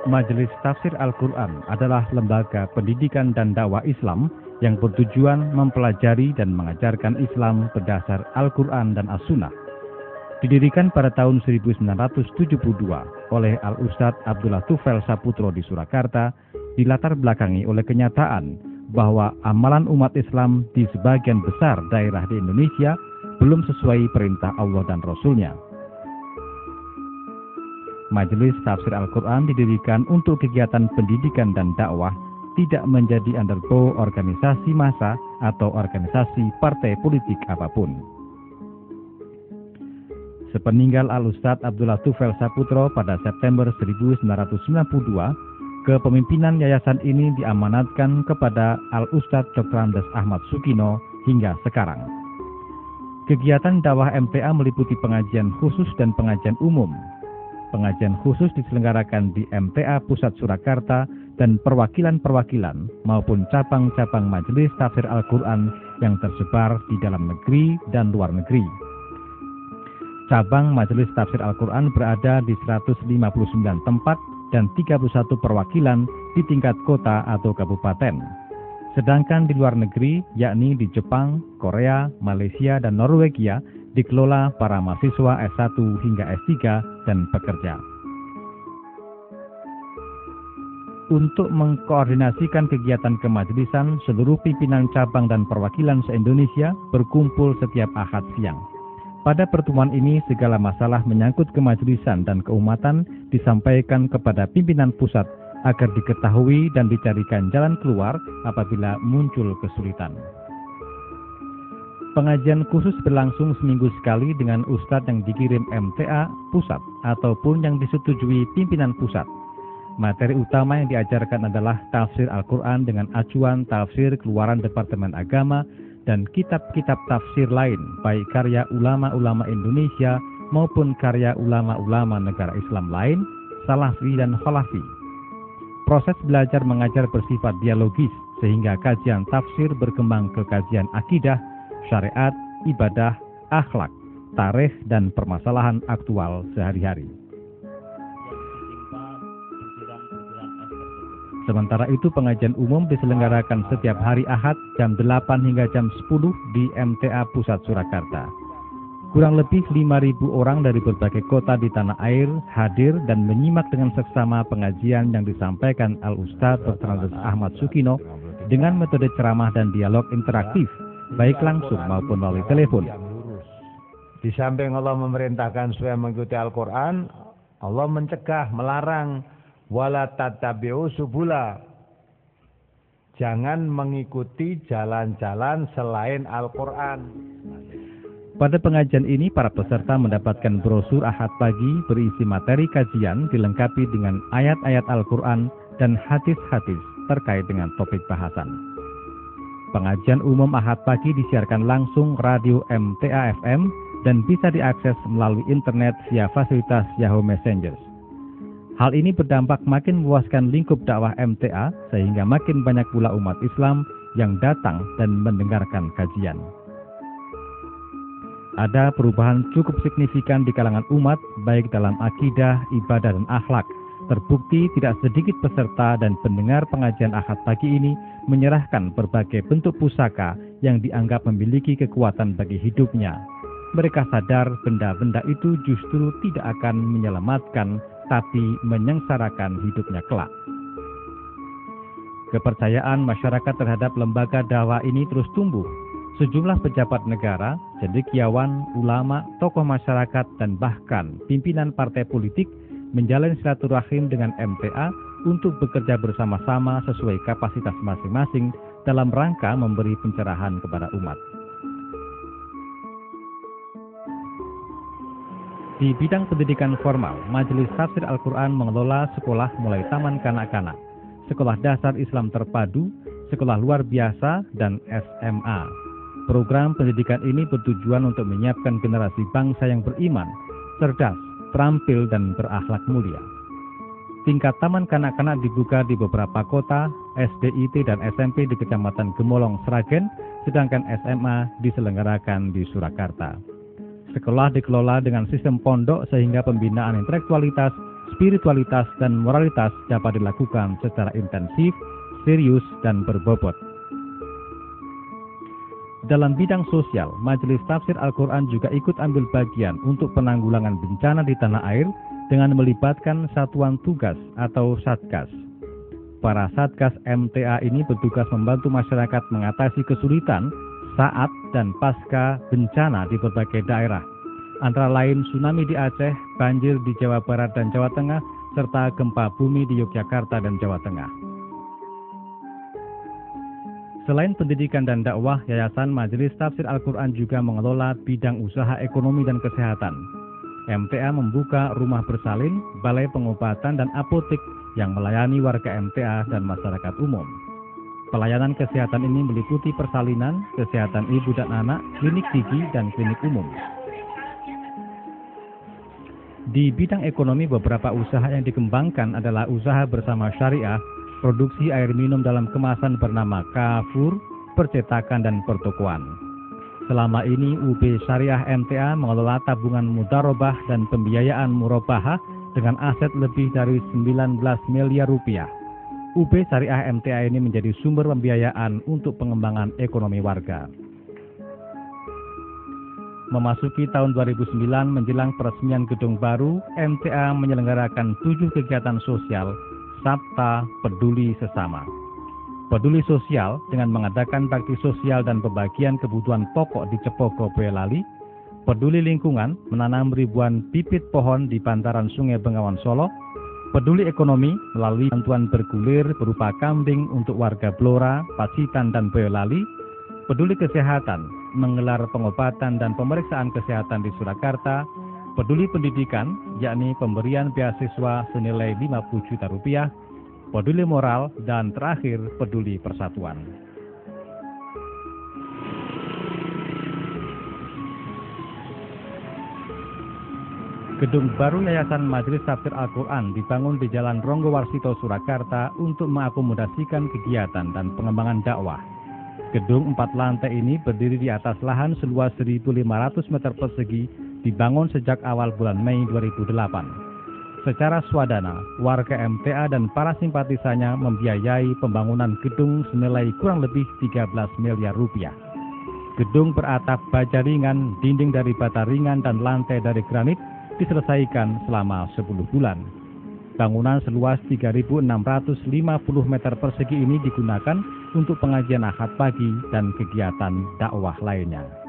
Majelis Tafsir Al-Quran adalah lembaga pendidikan dan dakwah Islam yang bertujuan mempelajari dan mengajarkan Islam berdasar Al-Quran dan As-Sunnah. Didirikan pada tahun 1972 oleh Al-Ustadz Abdullah Tufel Saputro di Surakarta, dilatar belakangi oleh kenyataan bahwa amalan umat Islam di sebagian besar daerah di Indonesia belum sesuai perintah Allah dan Rasul-Nya. Majelis Tafsir Al-Quran didirikan untuk kegiatan pendidikan dan dakwah, tidak menjadi undergo organisasi massa atau organisasi partai politik apapun. Sepeninggal Al-Ustadz Abdullah Tufel Saputro pada September 1992, kepemimpinan yayasan ini diamanatkan kepada Al-Ustadz Dr. Andes Ahmad Sukino hingga sekarang. Kegiatan dakwah MTA meliputi pengajian khusus dan pengajian umum. Pengajian khusus diselenggarakan di MTA Pusat Surakarta dan perwakilan-perwakilan maupun cabang-cabang Majelis Tafsir Al-Quran yang tersebar di dalam negeri dan luar negeri. Cabang Majelis Tafsir Al-Quran berada di 159 tempat dan 31 perwakilan di tingkat kota atau kabupaten. Sedangkan di luar negeri, yakni di Jepang, Korea, Malaysia, dan Norwegia, dikelola para mahasiswa S1 hingga S3 dan pekerja. Untuk mengkoordinasikan kegiatan kemajelisan, seluruh pimpinan cabang dan perwakilan se-Indonesia berkumpul setiap Ahad siang. Pada pertemuan ini, segala masalah menyangkut kemajelisan dan keumatan disampaikan kepada pimpinan pusat agar diketahui dan dicarikan jalan keluar apabila muncul kesulitan. Pengajian khusus berlangsung seminggu sekali dengan ustadz yang dikirim MTA pusat ataupun yang disetujui pimpinan pusat. Materi utama yang diajarkan adalah tafsir Al-Quran dengan acuan tafsir keluaran Departemen Agama dan kitab-kitab tafsir lain, baik karya ulama-ulama Indonesia maupun karya ulama-ulama negara Islam lain, Salafi dan Khalafi. Proses belajar mengajar bersifat dialogis sehingga kajian tafsir berkembang ke kajian akidah, syariat, ibadah, akhlak, tarikh, dan permasalahan aktual sehari-hari. Sementara itu pengajian umum diselenggarakan setiap hari Ahad jam 8 hingga jam 10 di MTA Pusat Surakarta. Kurang lebih 5.000 orang dari berbagai kota di tanah air hadir dan menyimak dengan seksama pengajian yang disampaikan Al-Ustadz Dr. Andes Ahmad Sukino dengan metode ceramah dan dialog interaktif, baik langsung maupun melalui telepon. Di samping Allah memerintahkan supaya mengikuti Al-Quran, Allah mencegah, melarang, wala tattabi'u subula. Jangan mengikuti jalan-jalan selain Al-Quran. Pada pengajian ini, para peserta mendapatkan brosur Ahad pagi berisi materi kajian dilengkapi dengan ayat-ayat Al-Quran dan hadis-hadis terkait dengan topik bahasan. Pengajian umum Ahad pagi disiarkan langsung radio MTA FM dan bisa diakses melalui internet via fasilitas Yahoo Messenger. Hal ini berdampak makin meluaskan lingkup dakwah MTA sehingga makin banyak pula umat Islam yang datang dan mendengarkan kajian. Ada perubahan cukup signifikan di kalangan umat baik dalam akidah, ibadah, dan akhlak. Terbukti tidak sedikit peserta dan pendengar pengajian Ahad pagi ini menyerahkan berbagai bentuk pusaka yang dianggap memiliki kekuatan bagi hidupnya. Mereka sadar benda-benda itu justru tidak akan menyelamatkan, tapi menyengsarakan hidupnya kelak. Kepercayaan masyarakat terhadap lembaga dakwah ini terus tumbuh. Sejumlah pejabat negara, cendekiawan, ulama, tokoh masyarakat, dan bahkan pimpinan partai politik menjalin silaturahim dengan MTA untuk bekerja bersama-sama sesuai kapasitas masing-masing dalam rangka memberi pencerahan kepada umat. Di bidang pendidikan formal, Majelis Tafsir Al-Quran mengelola sekolah mulai taman kanak-kanak, sekolah dasar Islam terpadu, sekolah luar biasa, dan SMA. Program pendidikan ini bertujuan untuk menyiapkan generasi bangsa yang beriman, cerdas, terampil, dan berakhlak mulia. Tingkat taman kanak-kanak dibuka di beberapa kota, SDIT dan SMP di Kecamatan Gemolong, Sragen, sedangkan SMA diselenggarakan di Surakarta. Sekolah dikelola dengan sistem pondok sehingga pembinaan intelektualitas spiritualitas dan moralitas dapat dilakukan secara intensif, serius, dan berbobot. Dalam bidang sosial, Majelis Tafsir Al-Quran juga ikut ambil bagian untuk penanggulangan bencana di tanah air dengan melibatkan satuan tugas atau satgas. Para satgas MTA ini bertugas membantu masyarakat mengatasi kesulitan saat dan pasca bencana di berbagai daerah, antara lain tsunami di Aceh, banjir di Jawa Barat dan Jawa Tengah, serta gempa bumi di Yogyakarta dan Jawa Tengah. Selain pendidikan dan dakwah, Yayasan Majelis Tafsir Al-Quran juga mengelola bidang usaha ekonomi dan kesehatan. MTA membuka rumah bersalin, balai pengobatan, dan apotek yang melayani warga MTA dan masyarakat umum. Pelayanan kesehatan ini meliputi persalinan, kesehatan ibu dan anak, klinik gigi, dan klinik umum. Di bidang ekonomi, beberapa usaha yang dikembangkan adalah usaha bersama syariah, produksi air minum dalam kemasan bernama Kafur, percetakan dan pertokoan. Selama ini UB Syariah MTA mengelola tabungan mudarobah dan pembiayaan murabahah dengan aset lebih dari 19 miliar rupiah. UB Syariah MTA ini menjadi sumber pembiayaan untuk pengembangan ekonomi warga. Memasuki tahun 2009 menjelang peresmian gedung baru, MTA menyelenggarakan 7 kegiatan sosial Sabta Peduli Sesama. Peduli sosial dengan mengadakan bakti sosial dan pembagian kebutuhan pokok di Cepogo, Boyolali. Peduli lingkungan menanam ribuan bibit pohon di bantaran Sungai Bengawan Solo. Peduli ekonomi melalui bantuan bergulir berupa kambing untuk warga Blora, Pacitan dan Boyolali. Peduli kesehatan menggelar pengobatan dan pemeriksaan kesehatan di Surakarta. Peduli pendidikan, yakni pemberian beasiswa senilai 50 juta rupiah, peduli moral, dan terakhir peduli persatuan. Gedung baru Yayasan Majelis Tafsir Al-Quran dibangun di Jalan Ronggo Warsito, Surakarta untuk mengakomodasikan kegiatan dan pengembangan dakwah. Gedung 4 lantai ini berdiri di atas lahan seluas 1.500 meter persegi, dibangun sejak awal bulan Mei 2008. Secara swadana, warga MTA dan para simpatisannya membiayai pembangunan gedung senilai kurang lebih 13 miliar rupiah. Gedung beratap baja ringan, dinding dari bata ringan, dan lantai dari granit diselesaikan selama 10 bulan. Bangunan seluas 3.650 meter persegi ini digunakan untuk pengajian Ahad pagi dan kegiatan dakwah lainnya.